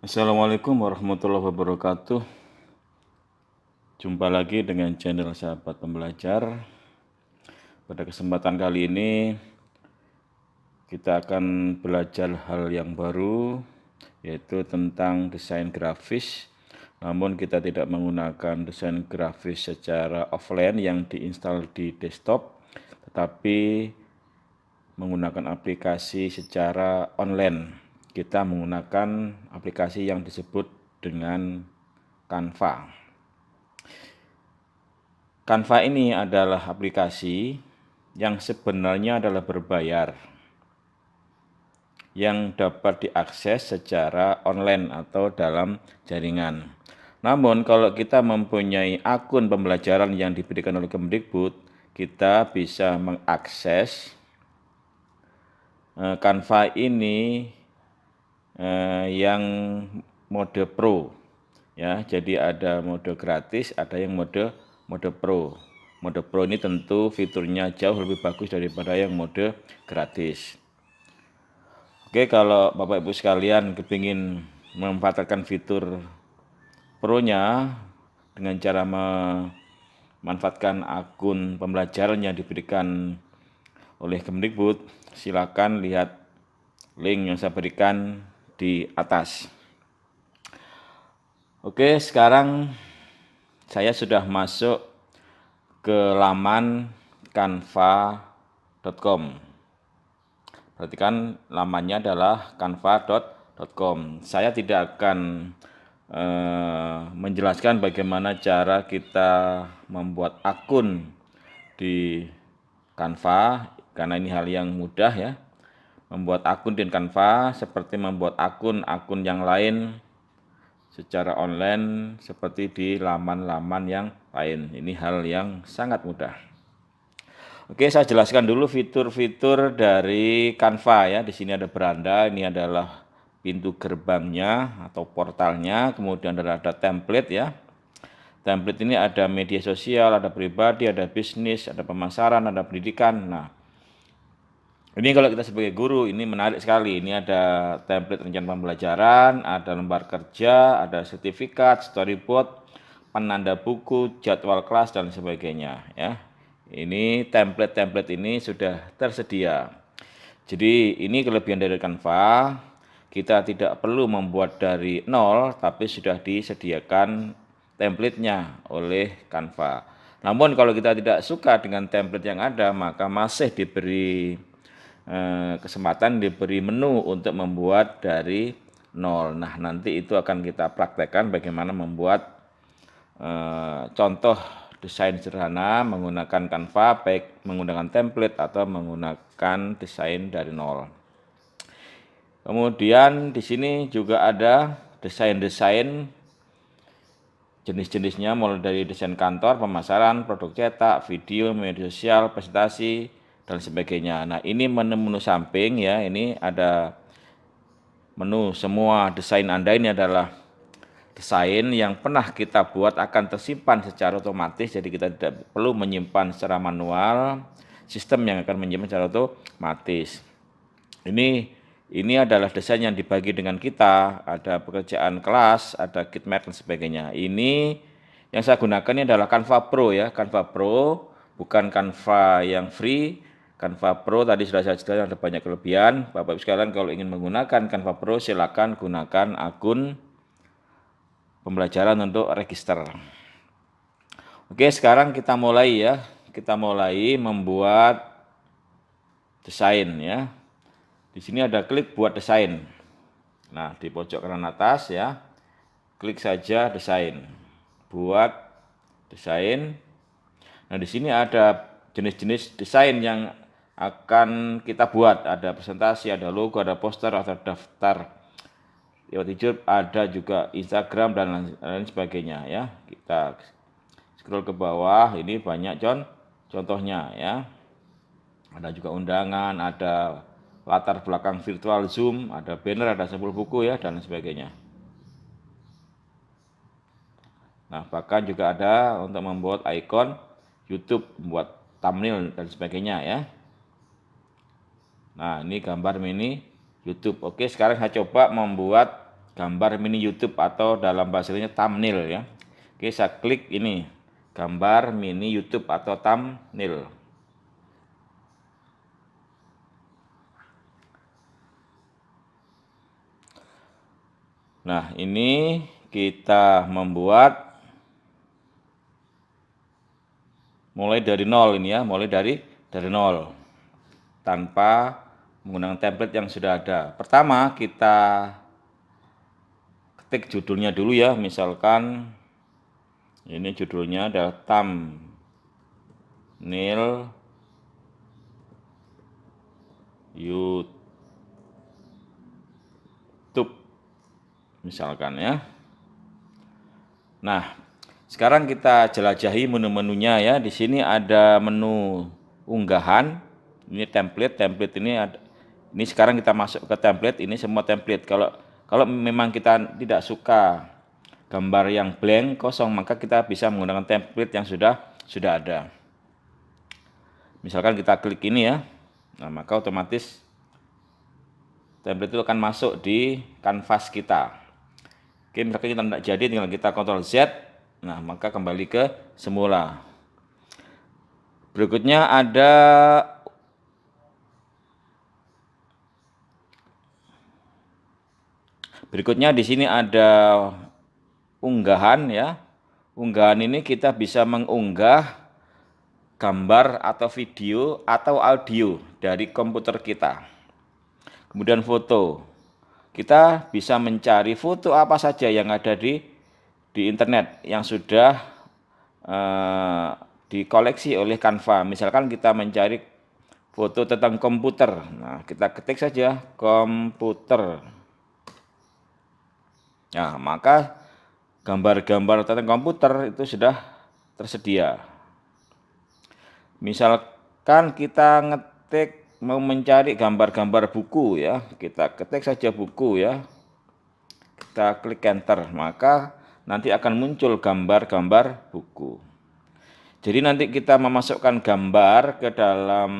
Assalamualaikum warahmatullahi wabarakatuh. Jumpa lagi dengan channel Sahabat Pembelajar. Pada kesempatan kali ini kita akan belajar hal yang baru, yaitu tentang desain grafis. Namun kita tidak menggunakan desain grafis secara offline yang diinstal di desktop, tetapi menggunakan aplikasi secara online. Kita menggunakan aplikasi yang disebut dengan Canva. Canva ini adalah aplikasi yang sebenarnya adalah berbayar, yang dapat diakses secara online atau dalam jaringan. Namun kalau kita mempunyai akun pembelajaran yang diberikan oleh Kemdikbud, kita bisa mengakses Canva ini yang mode pro, ya. Jadi ada mode gratis, ada yang mode pro. Mode pro ini tentu fiturnya jauh lebih bagus daripada yang mode gratis. Oke, kalau Bapak Ibu sekalian kepingin memanfaatkan fitur pro-nya dengan cara memanfaatkan akun pembelajaran yang diberikan oleh Kemdikbud, silakan lihat link yang saya berikan di atas. Oke, sekarang saya sudah masuk ke laman canva.com. Perhatikan lamannya adalah canva.com. Saya tidak akan menjelaskan bagaimana cara kita membuat akun di Canva, karena ini hal yang mudah ya. Membuat akun di Canva seperti membuat akun-akun yang lain secara online seperti di laman-laman yang lain. Ini hal yang sangat mudah. Oke, saya jelaskan dulu fitur-fitur dari Canva ya. Di sini ada beranda, ini adalah pintu gerbangnya atau portalnya, kemudian ada template ya. Template ini ada media sosial, ada pribadi, ada bisnis, ada pemasaran, ada pendidikan. Nah, ini kalau kita sebagai guru ini menarik sekali. Ini ada template rencana pembelajaran, ada lembar kerja, ada sertifikat, storyboard, penanda buku, jadwal kelas dan sebagainya ya. Ini template-template ini sudah tersedia. Jadi ini kelebihan dari Canva. Kita tidak perlu membuat dari nol, tapi sudah disediakan template-nya oleh Canva. Namun kalau kita tidak suka dengan template yang ada, maka masih diberi kesempatan, diberi menu untuk membuat dari nol. Nah, nanti itu akan kita praktekkan bagaimana membuat contoh desain sederhana menggunakan Canva, baik menggunakan template atau menggunakan desain dari nol. Kemudian di sini juga ada desain-desain jenis-jenisnya, mulai dari desain kantor, pemasaran, produk cetak, video, media sosial, presentasi, dan sebagainya. Nah, ini menu-menu samping ya, ini ada menu semua desain Anda ini adalah desain yang pernah kita buat akan tersimpan secara otomatis, jadi kita tidak perlu menyimpan secara manual, sistem yang akan menyimpan secara otomatis. Ini adalah desain yang dibagi dengan kita, ada pekerjaan kelas, ada kitmap dan sebagainya. Ini yang saya gunakan ini adalah Canva Pro ya, Canva Pro, bukan Canva yang free. Canva Pro tadi sudah saya jelaskan ada banyak kelebihan. Bapak Ibu sekalian kalau ingin menggunakan Canva Pro silakan gunakan akun pembelajaran untuk register. Oke, sekarang kita mulai ya. Kita mulai membuat desain ya. Di sini ada klik buat desain. Nah, di pojok kanan atas ya. Klik saja desain. Buat desain. Nah, di sini ada jenis-jenis desain yang akan kita buat. Ada presentasi, ada logo, ada poster, ada daftar lewat YouTube, ada juga Instagram dan lain sebagainya ya. Kita scroll ke bawah, ini banyak contohnya ya. Ada juga undangan, ada latar belakang virtual Zoom, ada banner, ada sampul buku ya dan sebagainya. Nah, bahkan juga ada untuk membuat ikon YouTube, membuat thumbnail dan sebagainya ya. Nah, ini gambar mini YouTube. Oke, sekarang saya coba membuat gambar mini YouTube atau dalam bahasa Indonesia thumbnail ya. Oke, saya klik ini, gambar mini YouTube atau thumbnail. Nah, ini kita membuat mulai dari nol ini ya, mulai dari nol tanpa menggunakan template yang sudah ada. Pertama kita ketik judulnya dulu ya, misalkan ini judulnya adalah thumbnail YouTube misalkan ya. Nah, sekarang kita jelajahi menu-menunya ya. Di sini ada menu unggahan. Ini template ini ada. Ini sekarang kita masuk ke template, ini semua template. Kalau memang kita tidak suka gambar yang blank kosong, maka kita bisa menggunakan template yang sudah ada. Misalkan kita klik ini ya. Nah, maka otomatis template itu akan masuk di kanvas kita. Oke, misalkan kita tidak jadi, tinggal kita Ctrl Z. Nah, maka kembali ke semula. Berikutnya di sini ada unggahan ya. Unggahan ini kita bisa mengunggah gambar atau video atau audio dari komputer kita. Kemudian foto. Kita bisa mencari foto apa saja yang ada di internet yang sudah dikoleksi oleh Canva. Misalkan kita mencari foto tentang komputer. Nah, kita ketik saja komputer. Nah, maka gambar-gambar tentang komputer itu sudah tersedia. Misalkan kita ngetik mau mencari gambar-gambar buku ya, kita ketik saja buku ya. Kita klik enter, maka nanti akan muncul gambar-gambar buku. Jadi nanti kita memasukkan gambar ke dalam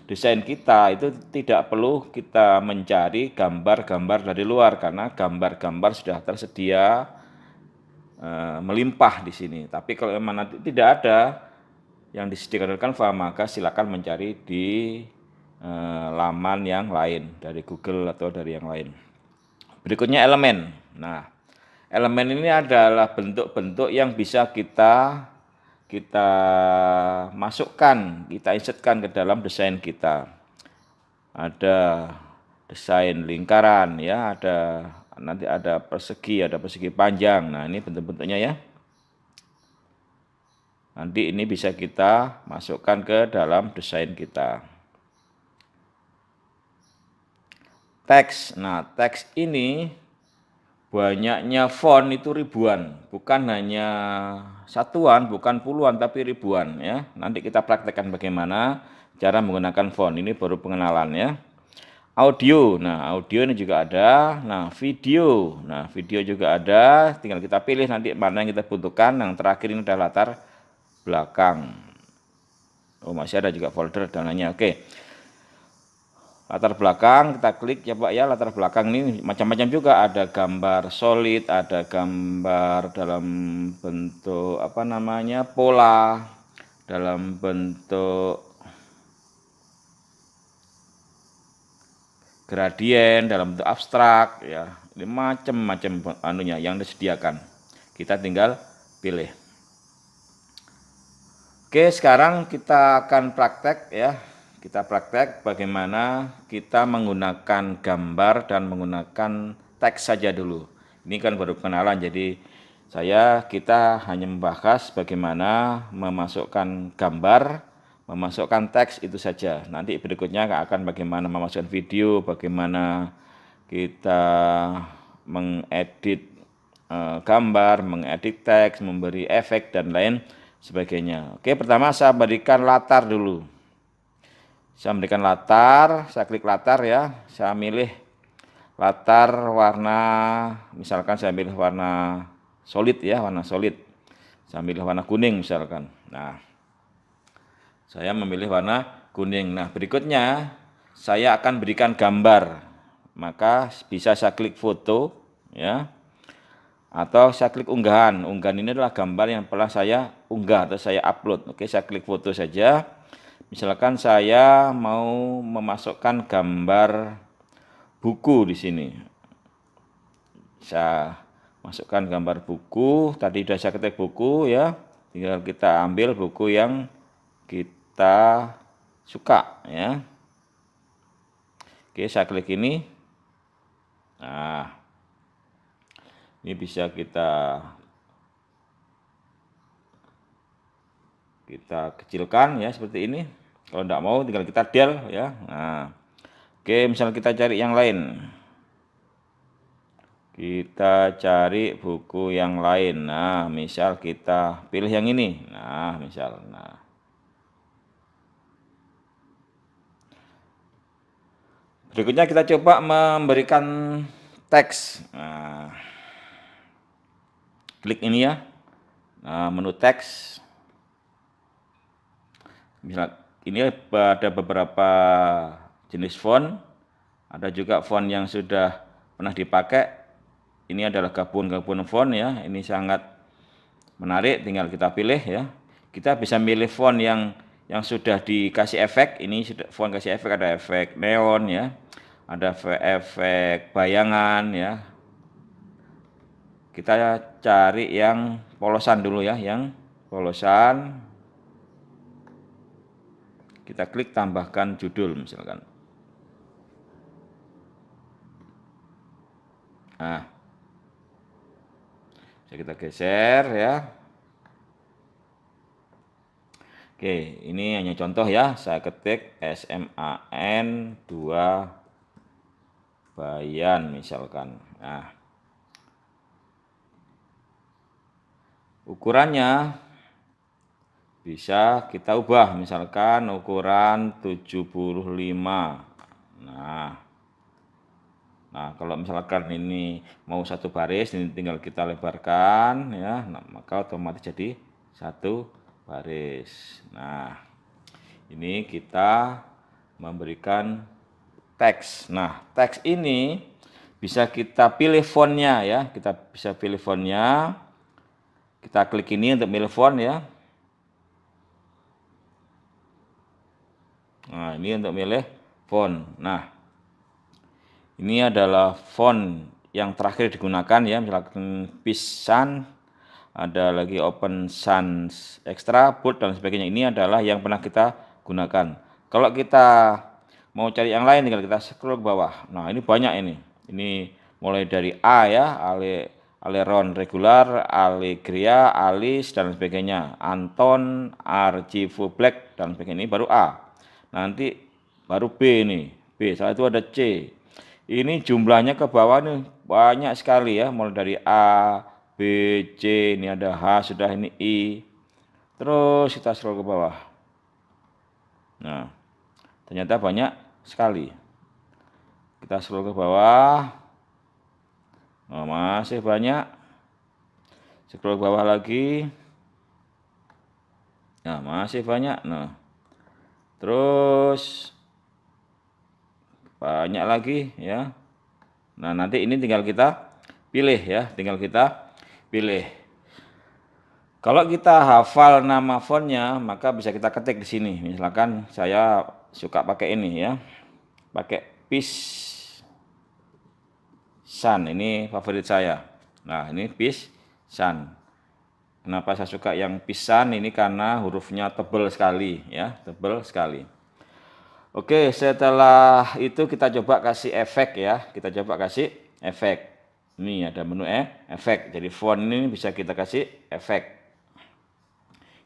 desain kita itu tidak perlu kita mencari gambar-gambar dari luar karena gambar-gambar sudah tersedia melimpah di sini. Tapi kalau memang nanti tidak ada yang disediakan oleh Canva, maka silakan mencari di laman yang lain dari Google atau dari yang lain. Berikutnya elemen. Nah, elemen ini adalah bentuk-bentuk yang bisa kita masukkan, kita insertkan ke dalam desain kita. Ada desain lingkaran ya, nanti ada persegi panjang. Nah, ini bentuk-bentuknya ya. Nanti ini bisa kita masukkan ke dalam desain kita. Teks. Nah, teks ini banyaknya font itu ribuan, bukan hanya satuan, bukan puluhan, tapi ribuan ya. Nanti kita praktekkan bagaimana cara menggunakan font. Ini baru pengenalan ya. Audio. Nah, audio ini juga ada. Nah, video. Nah, video juga ada. Tinggal kita pilih nanti mana yang kita butuhkan. Yang terakhir ini adalah latar belakang. Oh, masih ada juga folder dan lainnya. Oke. Latar belakang kita klik ya Pak ya. Latar belakang ini macam-macam juga, ada gambar solid, ada gambar dalam bentuk pola, dalam bentuk gradien, dalam bentuk abstrak ya. Ini macam-macam anunya yang disediakan. Kita tinggal pilih. Oke, sekarang kita akan praktek ya. Kita praktek bagaimana kita menggunakan gambar dan menggunakan teks saja dulu. Ini kan baru kenalan, jadi kita hanya membahas bagaimana memasukkan gambar, memasukkan teks itu saja. Nanti berikutnya akan bagaimana memasukkan video, bagaimana kita mengedit gambar, mengedit teks, memberi efek dan lain sebagainya. Oke, pertama saya berikan latar dulu. Saya berikan latar, saya klik latar ya. Saya milih latar warna, misalkan saya pilih warna solid ya, warna solid. Saya pilih warna kuning misalkan. Nah, saya memilih warna kuning. Nah, berikutnya saya akan berikan gambar. Maka bisa saya klik foto. ya. Atau saya klik unggahan. Unggahan ini adalah gambar yang pernah saya unggah atau saya upload. Oke, saya klik foto saja. Misalkan saya mau memasukkan gambar buku di sini. Saya masukkan gambar buku. Tadi sudah saya ketik buku ya. Tinggal kita ambil buku yang kita suka ya. Oke, saya klik ini. Nah, ini bisa kita kecilkan ya seperti ini. Kalau tidak mau tinggal kita del ya. Nah, oke, misalnya kita cari yang lain. Kita cari buku yang lain. Nah, misal kita pilih yang ini. Nah, misal. Nah, berikutnya kita coba memberikan teks. Nah, klik ini ya. Nah, menu teks. Misal ini ada beberapa jenis font. Ada juga font yang sudah pernah dipakai. Ini adalah gabungan font ya. Ini sangat menarik, tinggal kita pilih ya. Kita bisa milih font yang sudah dikasih efek. Ini sudah font kasih efek, ada efek neon ya. Ada efek bayangan ya. Kita cari yang polosan dulu ya, yang polosan. Kita klik tambahkan judul misalkan. Nah, bisa kita geser ya. Oke, ini hanya contoh ya. Saya ketik SMAN 2 Bayan misalkan. Nah, ukurannya bisa kita ubah, misalkan ukuran 75. Nah, kalau misalkan ini mau satu baris, ini tinggal kita lebarkan ya. Nah, maka otomatis jadi satu baris. Nah, ini kita memberikan teks. Nah, teks ini bisa kita pilih fontnya ya. Kita bisa pilih fontnya. Kita klik ini untuk pilih font ya. Nah, ini untuk milih font. Nah, ini adalah font yang terakhir digunakan ya. Misalkan Pisan, ada lagi Open Sans Extra, Bold dan sebagainya. Ini adalah yang pernah kita gunakan. Kalau kita mau cari yang lain tinggal kita scroll ke bawah. Nah, ini banyak ini. Ini mulai dari A ya, Aleron regular, Allegria, Alice dan sebagainya. Anton, Archivo Black dan sebagainya. Ini baru A. Nanti baru B ini. B, setelah itu ada C. Ini jumlahnya ke bawah nih banyak sekali ya, mulai dari A, B, C, ini ada H, sudah ini I. Terus kita scroll ke bawah. Nah, ternyata banyak sekali. Kita scroll ke bawah. Oh, masih banyak. Scroll ke bawah lagi. Nah, masih banyak. Nah, terus banyak lagi ya. Nah, nanti ini tinggal kita pilih ya, tinggal kita pilih. Kalau kita hafal nama fontnya, maka bisa kita ketik di sini. Misalkan saya suka pakai ini ya, pakai Pisan. Ini favorit saya. Nah, ini Pisan. Kenapa saya suka yang Pisan? Ini karena hurufnya tebal sekali ya, tebal sekali. Oke, setelah itu kita coba kasih efek ya. Kita coba kasih efek. Ini ada menu efek. Jadi font ini bisa kita kasih efek.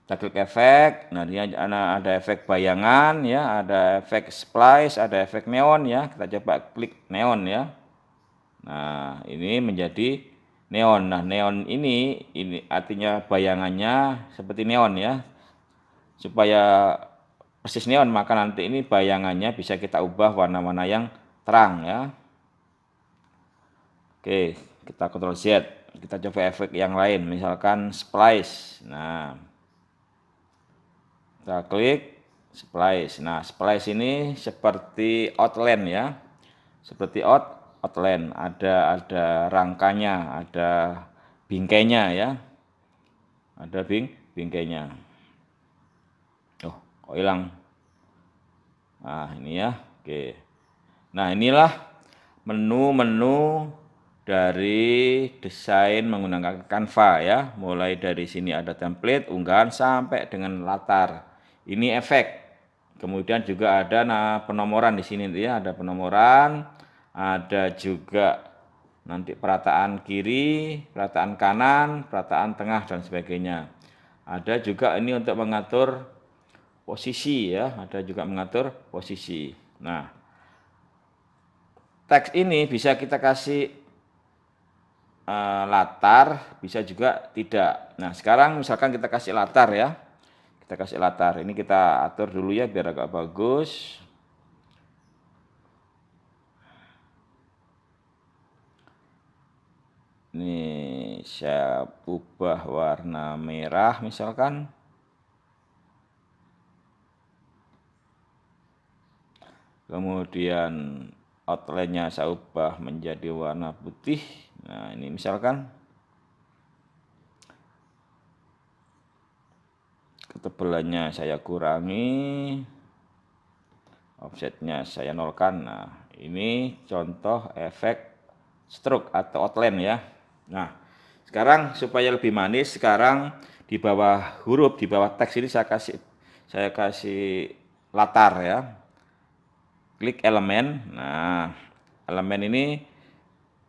Kita klik efek. Nah, dia ada efek bayangan ya, ada efek splice, ada efek neon ya. Kita coba klik neon ya. Nah, ini menjadi neon. Nah, neon ini artinya bayangannya seperti neon ya. Supaya persis neon, maka nanti ini bayangannya bisa kita ubah warna-warna yang terang ya. Oke, kita Ctrl Z. Kita coba efek yang lain, misalkan splice. Nah, kita klik splice. Nah, splice ini seperti outline ya. Seperti outline, ada rangkanya, ada bingkainya ya. Ada bingkainya. Oh, kok hilang? Nah, ini ya. Oke. Nah, inilah menu-menu dari desain menggunakan Canva ya. Mulai dari sini ada template, unggahan sampai dengan latar. Ini efek. Kemudian juga ada penomoran di sini ya, ada penomoran, ada juga nanti perataan kiri, perataan kanan, perataan tengah dan sebagainya. Ada juga ini untuk mengatur posisi ya, ada juga mengatur posisi. Nah, teks ini bisa kita kasih latar, bisa juga tidak. Nah, sekarang misalkan kita kasih latar ya. Kita kasih latar. Ini kita atur dulu ya biar agak bagus. Ini saya ubah warna merah misalkan. Kemudian outline-nya saya ubah menjadi warna putih. Nah, ini misalkan ketebalannya saya kurangi, offsetnya saya nolkan. Nah, ini contoh efek stroke atau outline ya. Nah, sekarang supaya lebih manis, sekarang di bawah huruf, di bawah teks ini saya kasih latar ya. Klik elemen. Nah, elemen ini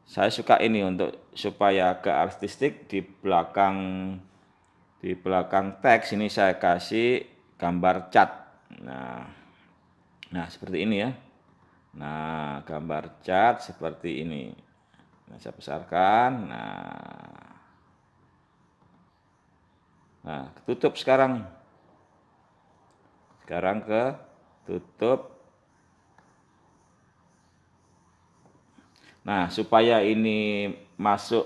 saya suka ini untuk supaya agak artistik di belakang teks ini saya kasih gambar cat. Nah, seperti ini ya. Nah, gambar cat seperti ini. Nah, saya besarkan. Nah, tutup sekarang. Sekarang ke tutup. Nah, supaya ini masuk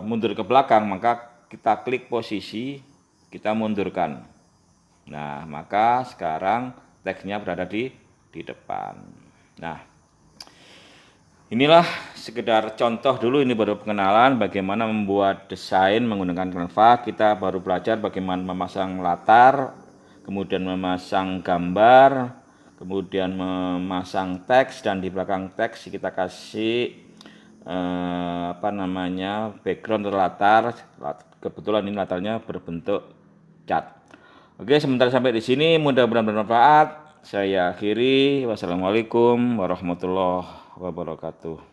mundur ke belakang, maka kita klik posisi, kita mundurkan. Nah, maka sekarang teksnya berada di depan. Nah, inilah sekedar contoh dulu, ini baru pengenalan bagaimana membuat desain menggunakan Canva. Kita baru belajar bagaimana memasang latar, kemudian memasang gambar, kemudian memasang teks, dan di belakang teks kita kasih background atau latar. Kebetulan ini latarnya berbentuk cat. Oke, sebentar sampai di sini, mudah-mudahan bermanfaat. Saya akhiri. Wassalamualaikum warahmatullahi wabarakatuh.